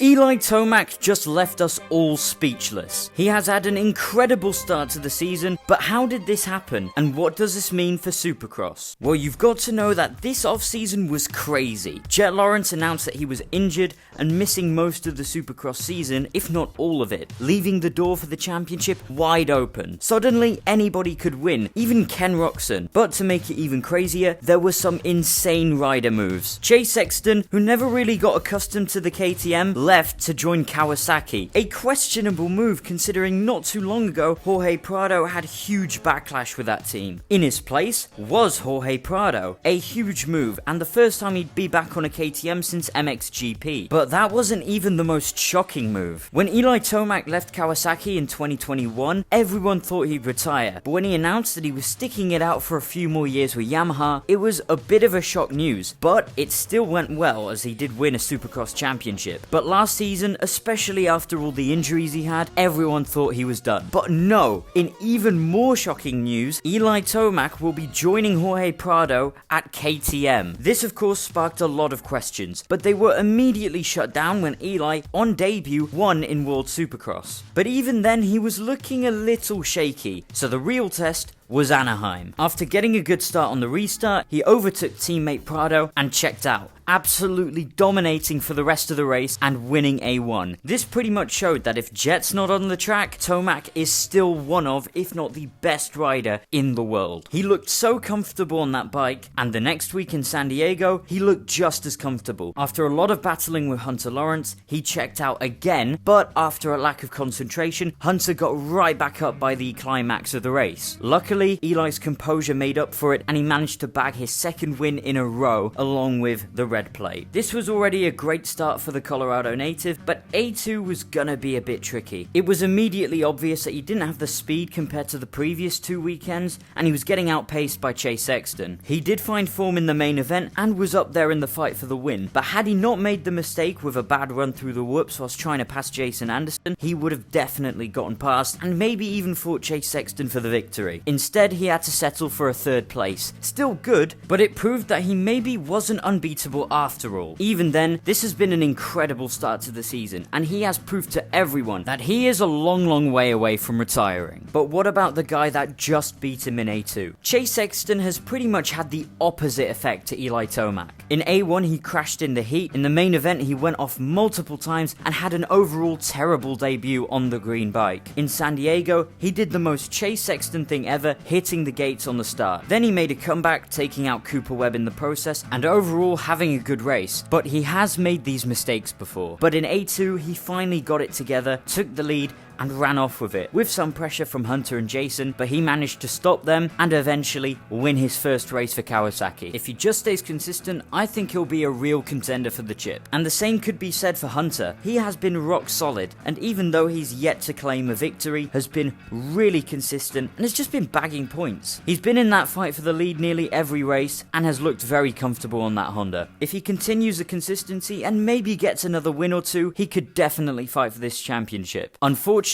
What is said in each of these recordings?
Eli Tomac just left us all speechless. He has had an incredible start to the season, but how did this happen, and what does this mean for Supercross? Well, you've got to know that this offseason was crazy. Jett Lawrence announced that he was injured and missing most of the Supercross season, if not all of it, leaving the door for the championship wide open. Suddenly, anybody could win, even Ken Roczen. But to make it even crazier, there were some insane rider moves. Chase Sexton, who never really got accustomed to the KTM, left to join Kawasaki. A questionable move considering not too long ago Jorge Prado had huge backlash with that team. In his place was Jorge Prado. A huge move and the first time he'd be back on a KTM since MXGP. But that wasn't even the most shocking move. When Eli Tomac left Kawasaki in 2021, everyone thought he'd retire. But when he announced that he was sticking it out for a few more years with Yamaha, it was a bit of a shock news. But it still went well as he did win a Supercross championship. But last season, especially after all the injuries he had, everyone thought he was done. But no, in even more shocking news, Eli Tomac will be joining Jorge Prado at KTM. This of course sparked a lot of questions, but they were immediately shut down when Eli, on debut, won in World Supercross. But even then he was looking a little shaky, so the real test was Anaheim. After getting a good start on the restart, he overtook teammate Prado and checked out, absolutely dominating for the rest of the race and winning A1. This pretty much showed that if Jett's not on the track, Tomac is still one of, if not the best rider in the world. He looked so comfortable on that bike, and the next week in San Diego, he looked just as comfortable. After a lot of battling with Hunter Lawrence, he checked out again, but after a lack of concentration, Hunter got right back up by the climax of the race. Luckily, Eli's composure made up for it and he managed to bag his second win in a row along with the red plate. This was already a great start for the Colorado native, but A2 was gonna be a bit tricky. It was immediately obvious that he didn't have the speed compared to the previous 2 weekends and he was getting outpaced by Chase Sexton. He did find form in the main event and was up there in the fight for the win, but had he not made the mistake with a bad run through the whoops whilst trying to pass Jason Anderson, he would have definitely gotten past and maybe even fought Chase Sexton for the victory. Instead, he had to settle for a third place. Still good, but it proved that he maybe wasn't unbeatable after all. Even then, this has been an incredible start to the season, and he has proved to everyone that he is a long way away from retiring. But what about the guy that just beat him in A2? Chase Sexton has pretty much had the opposite effect to Eli Tomac. In A1, he crashed in the heat. In the main event, he went off multiple times and had an overall terrible debut on the green bike. In San Diego, he did the most Chase Sexton thing ever, hitting the gates on the start. Then he made a comeback, taking out Cooper Webb in the process, and overall having a good race. But he has made these mistakes before. But in A2, he finally got it together, took the lead, and ran off with it, with some pressure from Hunter and Jason, but he managed to stop them and eventually win his first race for Kawasaki. If he just stays consistent, I think he'll be a real contender for the chip. And the same could be said for Hunter. He has been rock solid, and even though he's yet to claim a victory, has been really consistent and has just been bagging points. He's been in that fight for the lead nearly every race and has looked very comfortable on that Honda. If he continues the consistency and maybe gets another win or two, he could definitely fight for this championship. Unfortunately,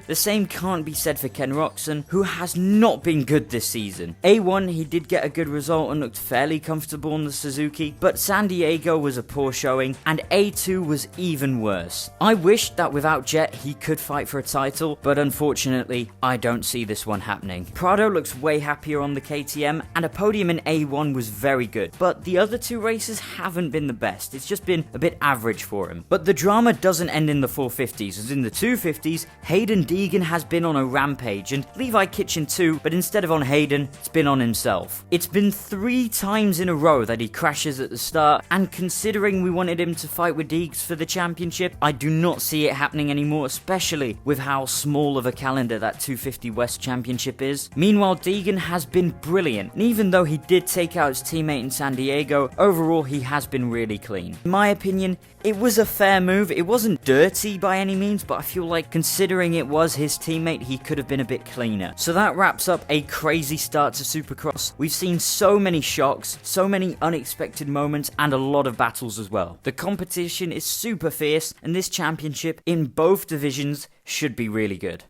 the same can't be said for Ken Roczen, who has not been good this season. A1, he did get a good result and looked fairly comfortable on the Suzuki, but San Diego was a poor showing, and A2 was even worse. I wish that without Jett, he could fight for a title, but unfortunately, I don't see this one happening. Prado looks way happier on the KTM, and a podium in A1 was very good, but the other 2 races haven't been the best. It's just been a bit average for him. But the drama doesn't end in the 450s, as in the 250s, Hayden Deegan has been on a rampage, and Levi Kitchen too, but instead of on Hayden, it's been on himself. It's been 3 times in a row that he crashes at the start, and considering we wanted him to fight with Deegs for the championship, I do not see it happening anymore, especially with how small of a calendar that 250 West Championship is. Meanwhile, Deegan has been brilliant, and even though he did take out his teammate in San Diego, overall he has been really clean. In my opinion, it was a fair move. It wasn't dirty by any means, but I feel like considering it was his teammate, he could have been a bit cleaner. So that wraps up a crazy start to Supercross. We've seen so many shocks, so many unexpected moments, and a lot of battles as well. The competition is super fierce, and this championship in both divisions should be really good.